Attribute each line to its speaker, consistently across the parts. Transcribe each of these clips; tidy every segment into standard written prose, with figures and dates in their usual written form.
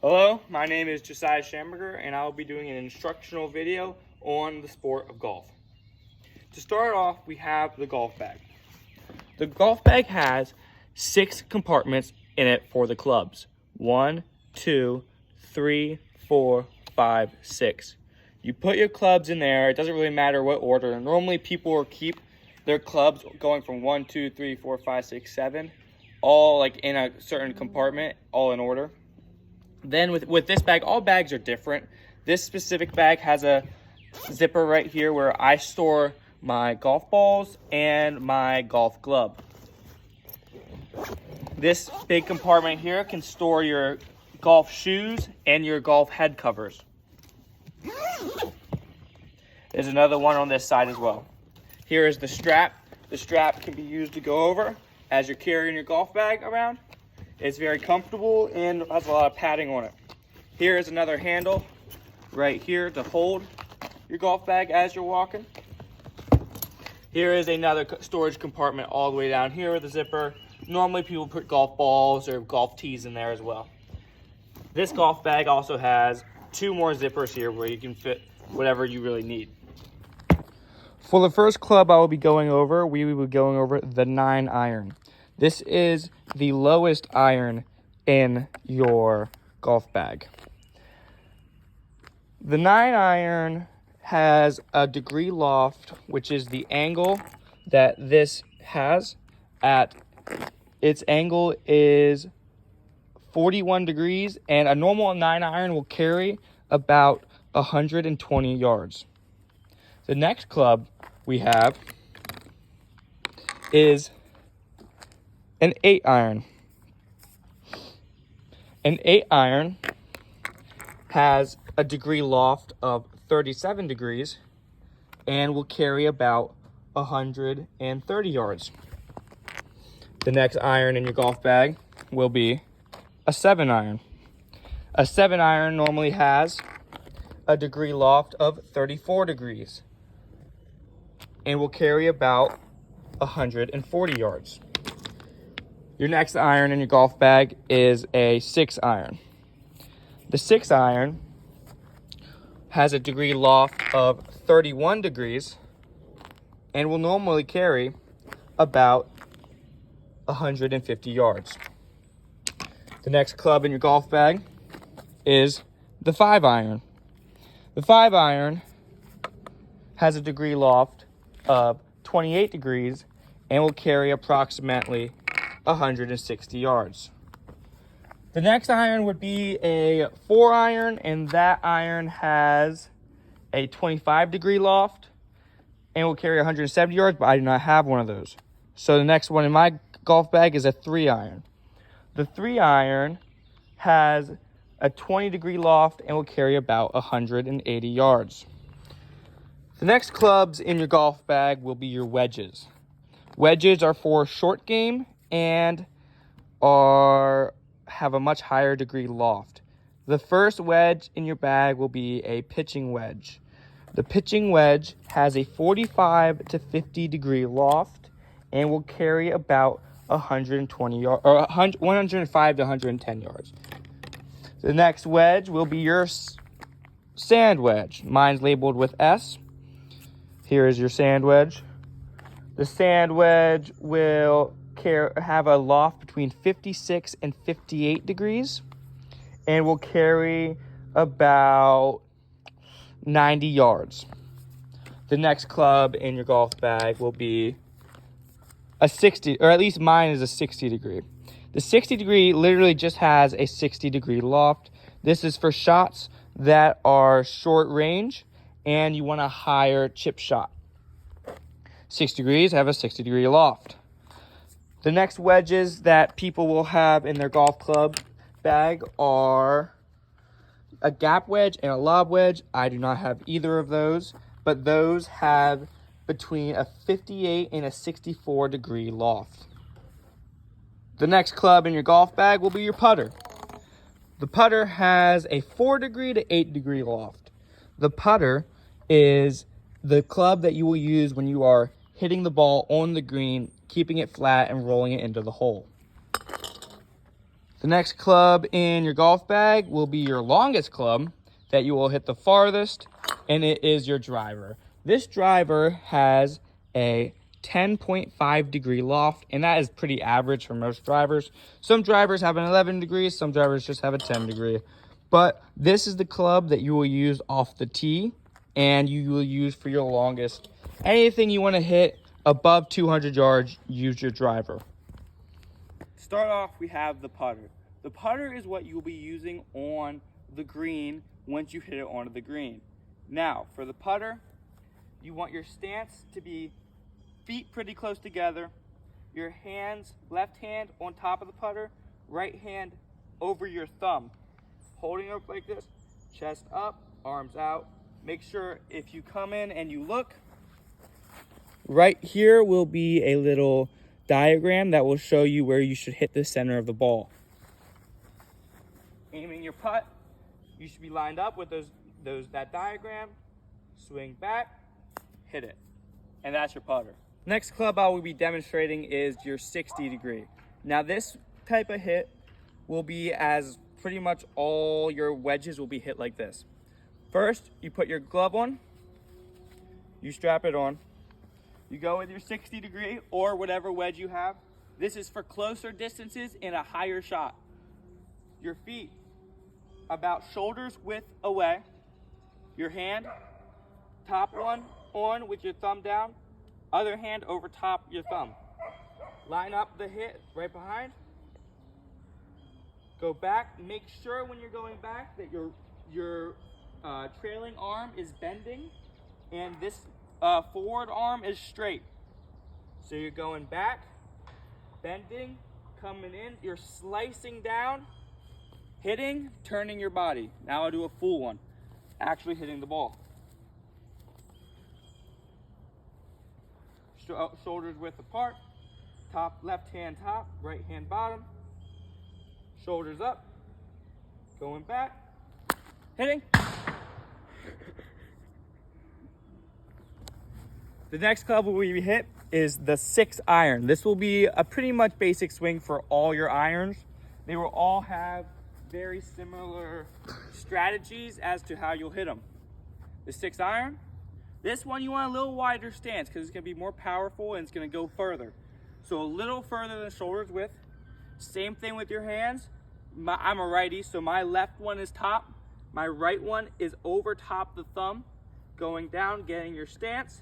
Speaker 1: Hello, my name is Josiah Shamberger and I will be doing an instructional video on the sport of golf. To start off, we have the golf bag. The golf bag has 6 compartments in it for the clubs. 1, 2, 3, 4, 5, 6. You put your clubs in there. It doesn't really matter what order. Normally people will keep their clubs going from 1, 2, 3, 4, 5, 6, 7, all like in a certain compartment, all in order. Then with this bag, all bags are different. This specific bag has a zipper right here where I store my golf balls and my golf glove. This big compartment here can store your golf shoes and your golf head covers. There's another one on this side as well. Here is the strap. The strap can be used to go over as you're carrying your golf bag around. It's very comfortable and has a lot of padding on it. Here is another handle right here to hold your golf bag as you're walking. Here is another storage compartment all the way down here with a zipper. Normally people put golf balls or golf tees in there as well. This golf bag also has 2 more zippers here where you can fit whatever you really need. For the first club I will be going over, we will be going over the 9-iron. This is the lowest iron in your golf bag. The 9-iron has a degree loft, which is the angle that this has. At its angle is 41 degrees, and a normal 9-iron will carry about 120 yards. The next club we have is an 8-iron. An 8-iron has a degree loft of 37 degrees and will carry about 130 yards. The next iron in your golf bag will be a 7-iron. A 7-iron normally has a degree loft of 34 degrees and will carry about 140 yards. Your next iron in your golf bag is a 6-iron. The 6-iron has a degree loft of 31 degrees and will normally carry about 150 yards. The next club in your golf bag is the 5-iron. The 5-iron has a degree loft of 28 degrees and will carry approximately 160 yards. The next iron would be a 4-iron, and that iron has a 25 degree loft and will carry 170 yards, but I do not have one of those. So the next one in my golf bag is a 3-iron. The 3-iron has a 20 degree loft and will carry about 180 yards. The next clubs in your golf bag will be your wedges. Wedges are for short game and have a much higher degree loft. The first wedge in your bag will be a pitching wedge. The pitching wedge has a 45 to 50 degree loft and will carry about 120 yards, or 105 to 110 yards. The next wedge will be your sand wedge. Mine's labeled with S. Here is your sand wedge. The sand wedge will have a loft between 56 and 58 degrees and will carry about 90 yards. The next club in your golf bag will be a 60, or at least mine is a 60 degree. The 60 degree literally just has a 60 degree loft. This is for shots that are short range and you want a higher chip shot. 60 degrees have a 60 degree loft. The next wedges that people will have in their golf club bag are a gap wedge and a lob wedge. I do not have either of those, but those have between a 58 and a 64 degree loft. The next club in your golf bag will be your putter. The putter has a 4 degree to 8 degree loft. The putter is the club that you will use when you are hitting the ball on the green, keeping it flat and rolling it into the hole. The next club in your golf bag will be your longest club that you will hit the farthest, and it is your driver. This driver has a 10.5 degree loft, and that is pretty average for most drivers. Some drivers have an 11 degrees, some drivers just have a 10 degree. But this is the club that you will use off the tee, and you will use for your longest. Anything you want to hit above 200 yards, use your driver. Start off, we have the putter. The putter is what you'll be using on the green once you hit it onto the green. Now, for the putter, you want your stance to be feet pretty close together, your hands, left hand on top of the putter, right hand over your thumb. Holding up like this, chest up, arms out. Make sure if you come in and you look, right here will be a little diagram that will show you where you should hit the center of the ball. Aiming your putt, you should be lined up with that diagram. Swing back, hit it, and that's your putter. Next club I will be demonstrating is your 60 degree. Now this type of hit will be as pretty much all your wedges will be hit like this. First, you put your glove on, you strap it on, you go with your 60 degree or whatever wedge you have. This is for closer distances in a higher shot. Your feet about shoulders width away. Your hand, top one on with your thumb down, other hand over top your thumb. Line up the hit right behind. Go back. Make sure when you're going back that your trailing arm is bending and this forward arm is straight. So you're going back, bending, coming in, you're slicing down, hitting, turning your body. Now I'll do a full one, actually hitting the ball. Shoulders width apart, top, left hand top, right hand bottom, shoulders up, going back, hitting. The next club we hit is the 6 iron. This will be a pretty much basic swing for all your irons. They will all have very similar strategies as to how you'll hit them. The 6 iron, this one you want a little wider stance because it's going to be more powerful and it's going to go further. So a little further than shoulders width. Same thing with your hands. I'm a righty, so my left one is top. My right one is over top the thumb. Going down, getting your stance.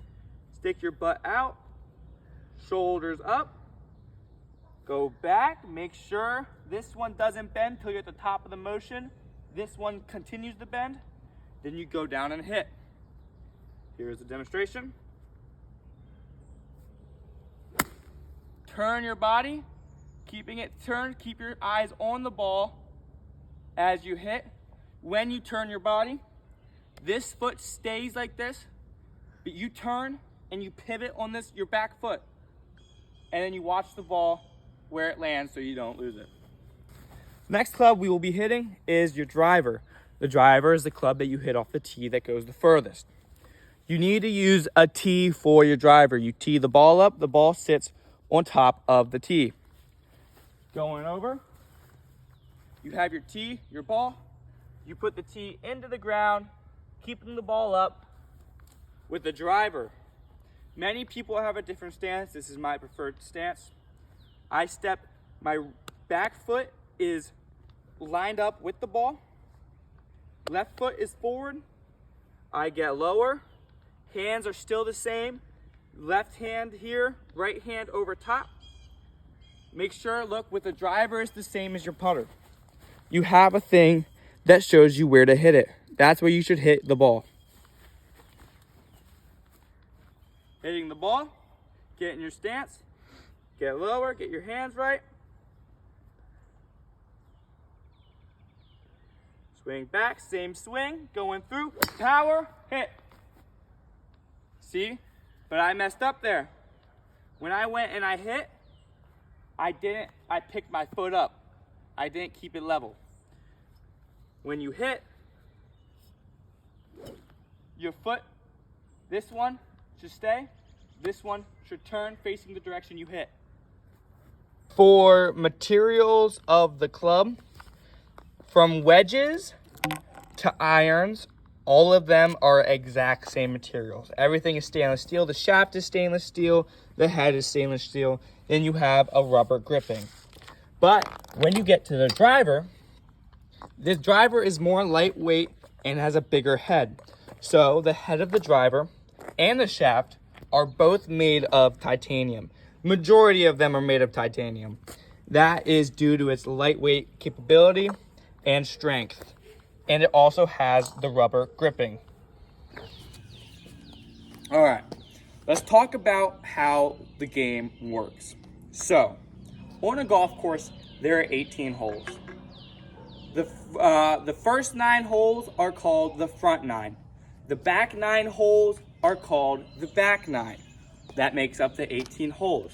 Speaker 1: Stick your butt out, shoulders up, go back, make sure this one doesn't bend till you're at the top of the motion. This one continues to bend, then you go down and hit. Here's the demonstration. Turn your body, keeping it turned, keep your eyes on the ball as you hit. When you turn your body, this foot stays like this, but you turn and you pivot on this, your back foot, and then you watch the ball where it lands so you don't lose it. Next club we will be hitting is your driver. The driver is the club that you hit off the tee that goes the furthest. You need to use a tee for your driver. You tee the ball up, the ball sits on top of the tee. Going over, you have your tee, your ball, you put the tee into the ground, keeping the ball up with the driver. Many people have a different stance. This is my preferred stance. I step, my back foot is lined up with the ball. Left foot is forward. I get lower. Hands are still the same. Left hand here, right hand over top. Make sure, look, with the driver is the same as your putter. You have a thing that shows you where to hit it. That's where you should hit the ball. Hitting the ball, get in your stance, get lower, get your hands right. Swing back, same swing, going through, power, hit. See, but I messed up there. When I went and I hit, I picked my foot up. I didn't keep it level. When you hit, your foot, this one, should stay. This one should turn facing the direction you hit. For materials of the club, from wedges to irons, all of them are exact same materials. Everything is stainless steel. The shaft is stainless steel. The head is stainless steel. Then you have a rubber gripping. But when you get to the driver, this driver is more lightweight and has a bigger head. So the head of the driver and the shaft are both made of titanium. Majority of them are made of titanium. That is due to its lightweight capability and strength. And it also has the rubber gripping. All right, let's talk about how the game works. So, on a golf course, there are 18 holes. The first 9 holes are called the front 9. The back 9 holes are called the back 9. That makes up the 18 holes.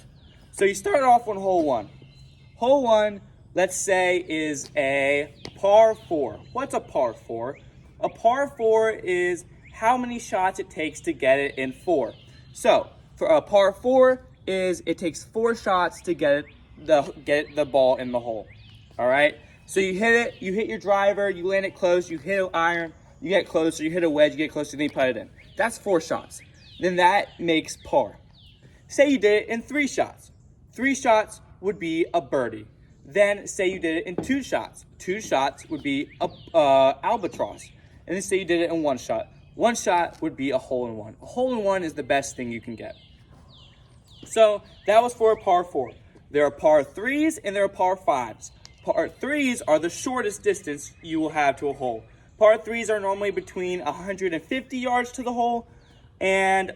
Speaker 1: So you start off on hole 1. Hole 1, let's say, is a par 4. What's a par 4? A par 4 is how many shots it takes to get it in 4. So for a par 4 is it takes 4 shots to get the ball in the hole. All right. So you hit it, you hit your driver, you land it close, you hit an iron, you get closer, you hit a wedge, you get closer, then you put it in. That's 4 shots. Then that makes par. Say you did it in 3 shots. 3 shots would be a birdie. Then say you did it in 2 shots. 2 shots would be a albatross. And then say you did it in 1 shot. 1 shot would be a hole-in-one. A hole-in-one is the best thing you can get. So that was for a par 4. There are par 3s and there are par 5s. Par 3s are the shortest distance you will have to a hole. Par 3s are normally between 150 yards to the hole and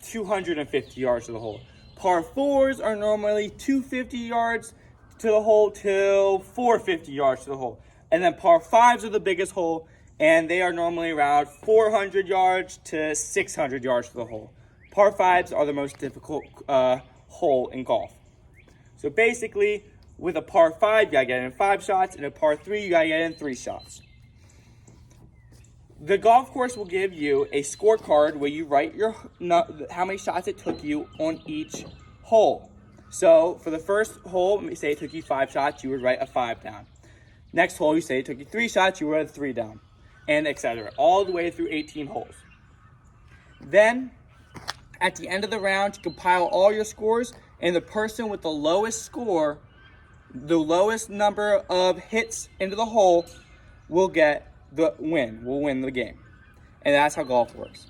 Speaker 1: 250 yards to the hole. Par 4s are normally 250 yards to the hole till 450 yards to the hole. And then par 5s are the biggest hole, and they are normally around 400 yards to 600 yards to the hole. Par 5s are the most difficult hole in golf. So basically, with a par 5, you gotta get it in 5 shots, and a par 3, you gotta get it in 3 shots. The golf course will give you a scorecard where you write how many shots it took you on each hole. So for the first hole, say it took you 5 shots, you would write a 5 down. Next hole, you say it took you 3 shots, you would write a 3 down, and etc. All the way through 18 holes. Then, at the end of the round, you compile all your scores, and the person with the lowest score, the lowest number of hits into the hole, will get the win, will win the game. And that's how golf works.